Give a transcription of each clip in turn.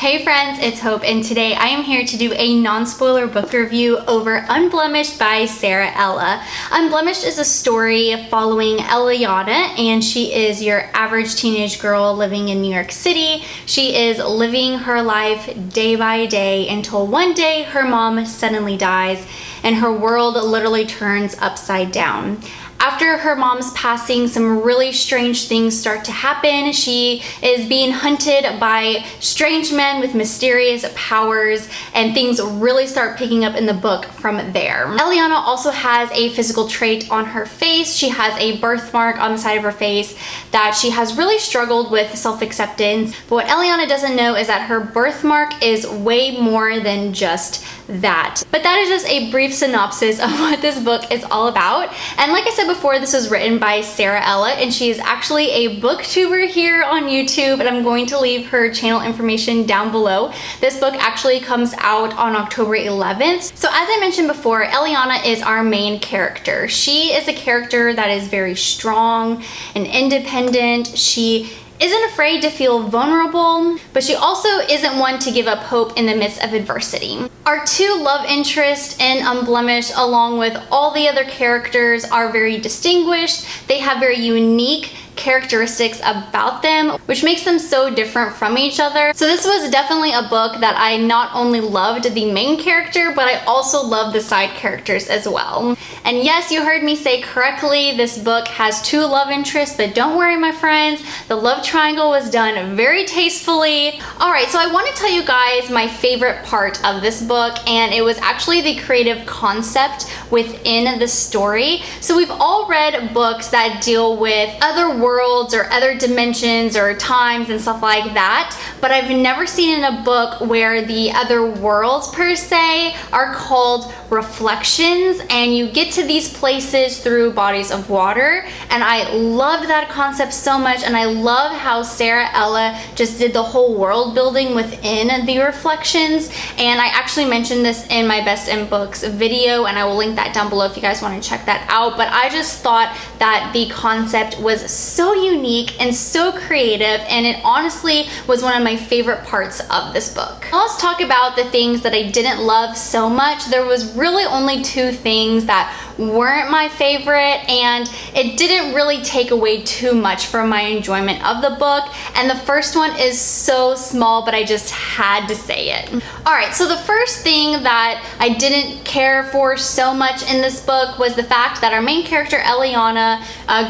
Hey friends, it's Hope, and today I am here to do a non-spoiler book review over Unblemished by Sara Ella. Unblemished is a story following Eliana, and she is your average teenage girl living in New York City. She is living her life day by day until one day her mom suddenly dies and her world literally turns upside down. After her mom's passing, some really strange things start to happen. She is being hunted by strange men with mysterious powers, and things really start picking up in the book from there. Eliana also has a physical trait on her face. She has a birthmark on the side of her face that she has really struggled with self-acceptance. But what Eliana doesn't know is that her birthmark is way more than just that. But that is just a brief synopsis of what this book is all about. And like I said before, this was written by Sara Ella, and she is actually a booktuber here on YouTube, and I'm going to leave her channel information down below. This book actually comes out on October 11th. So as I mentioned before, Eliana is our main character. She is a character that is very strong and independent. She isn't afraid to feel vulnerable, but she also isn't one to give up hope in the midst of adversity. Our two love interests in Unblemished, along with all the other characters, are very distinguished. They have very unique characteristics about them, which makes them so different from each other. So this was definitely a book that I not only loved the main character, but I also loved the side characters as well. And yes, you heard me say correctly, this book has two love interests, but don't worry my friends, the love triangle was done very tastefully. Alright, so I want to tell you guys my favorite part of this book, and it was actually the creative concept within the story. So we've all read books that deal with other worlds or other dimensions or times and stuff like that, but I've never seen in a book where the other worlds per se are called reflections, and you get to these places through bodies of water. And I loved that concept so much, and I love how Sara Ella just did the whole world building within the reflections. And I actually mentioned this in my best in books video, and I will link that down below if you guys want to check that out. But I just thought that the concept was so unique and so creative, and it honestly was one of my favorite parts of this book. Now let's talk about the things that I didn't love so much. There was really only two things that weren't my favorite, and it didn't really take away too much from my enjoyment of the book. And the first one is so small, but I just had to say it. Alright, so the first thing that I didn't care for so much in this book was the fact that our main character Eliana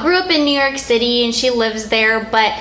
grew up in New York City and she lives there, but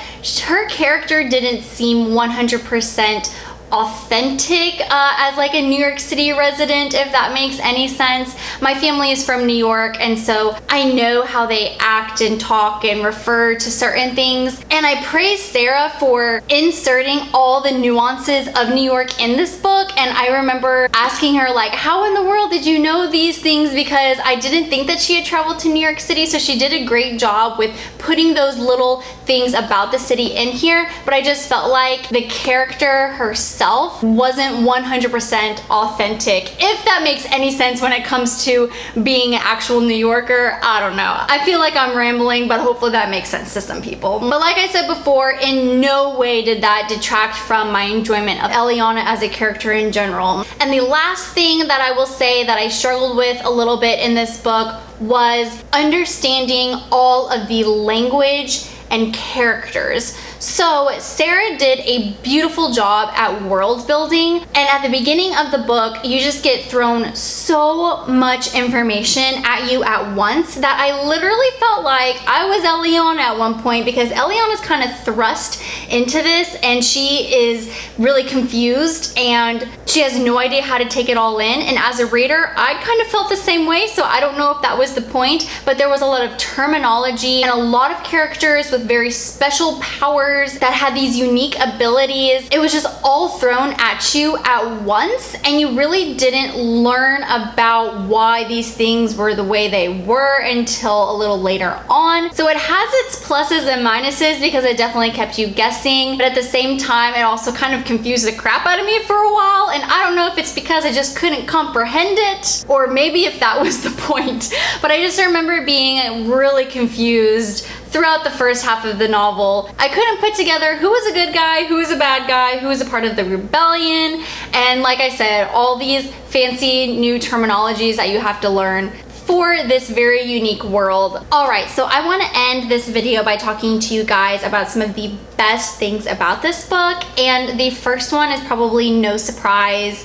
her character didn't seem 100% authentic as like a New York City resident, if that makes any sense. My family is from New York, and so I know how they act and talk and refer to certain things, and I praise Sara for inserting all the nuances of New York in this book. And I remember asking her, like, how in the world did you know these things, because I didn't think that she had traveled to New York City. So she did a great job with putting those little things about the city in here, but I just felt like the character herself wasn't 100% authentic, if that makes any sense when it comes to being an actual New Yorker. I don't know. I feel like I'm rambling, but hopefully that makes sense to some people. But like I said before, in no way did that detract from my enjoyment of Eliana as a character in general. And the last thing that I will say that I struggled with a little bit in this book was understanding all of the language and characters. So Sara did a beautiful job at world building, and at the beginning of the book you just get thrown so much information at you at once that I literally felt like I was Eliana at one point, because Eliana's kind of thrust into this and she is really confused and she has no idea how to take it all in. And as a reader, I kind of felt the same way, so I don't know if that was the point, but there was a lot of terminology and a lot of characters with very special powers that had these unique abilities. It was just all thrown at you at once, and you really didn't learn about why these things were the way they were until a little later on. So it has its pluses and minuses, because it definitely kept you guessing, but at the same time it also kind of confused the crap out of me for a while. And I don't know if it's because I just couldn't comprehend it, or maybe if that was the point, but I just remember being really confused throughout the first half of the novel. I couldn't put together who was a good guy, who was a bad guy, who was a part of the rebellion, and like I said, all these fancy new terminologies that you have to learn for this very unique world. Alright, so I want to end this video by talking to you guys about some of the best things about this book, and the first one is probably no surprise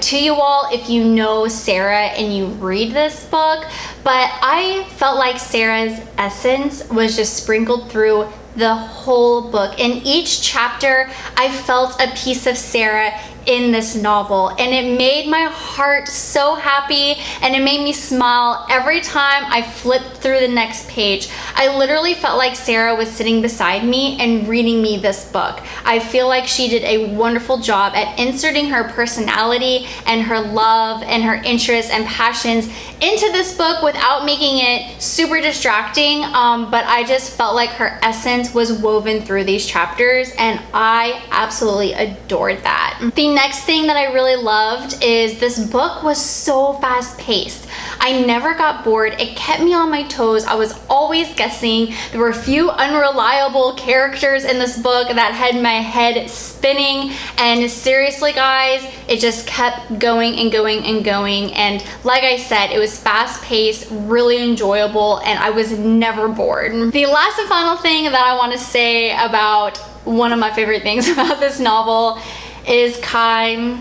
to you all if you know Sara and you read this book, but I felt like Sara's essence was just sprinkled through the whole book. In each chapter, I felt a piece of Sara in this novel, and it made my heart so happy, and it made me smile every time I flipped through the next page. I literally felt like Sara was sitting beside me and reading me this book. I feel like she did a wonderful job at inserting her personality and her love and her interests and passions into this book without making it super distracting, but I just felt like her essence was woven through these chapters, and I absolutely adored that. The next thing that I really loved is this book was so fast-paced. I never got bored. It kept me on my toes. I was always guessing. There were a few unreliable characters in this book that had my head spinning, and seriously guys, it just kept going and going and going, and like I said, it was fast-paced, really enjoyable, and I was never bored. The last and final thing that I want to say about one of my favorite things about this novel is Kai.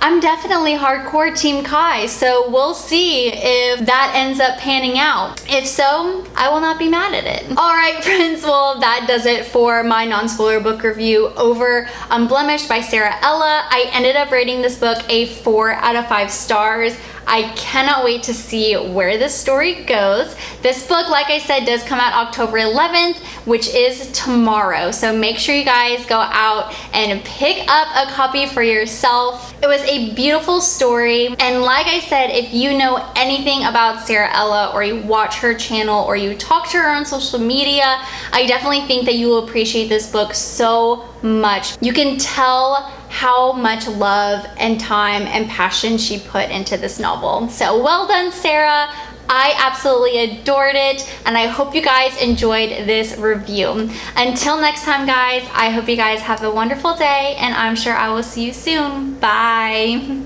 I'm definitely hardcore team Kai, so we'll see if that ends up panning out. If so, I will not be mad at it. Alright friends, well that does it for my non-spoiler book review over Unblemished by Sara Ella. I ended up rating this book a 4 out of 5 stars. I cannot wait to see where this story goes. This book, like I said, does come out October 11th, which is tomorrow. So make sure you guys go out and pick up a copy for yourself. It was a beautiful story. And like I said, if you know anything about Sara Ella, or you watch her channel, or you talk to her on social media, I definitely think that you will appreciate this book so much. You can tell how much love and time and passion she put into this novel. So well done, Sara. I absolutely adored it, and I hope you guys enjoyed this review. Until next time guys, I hope you guys have a wonderful day, and I'm sure I will see you soon. Bye.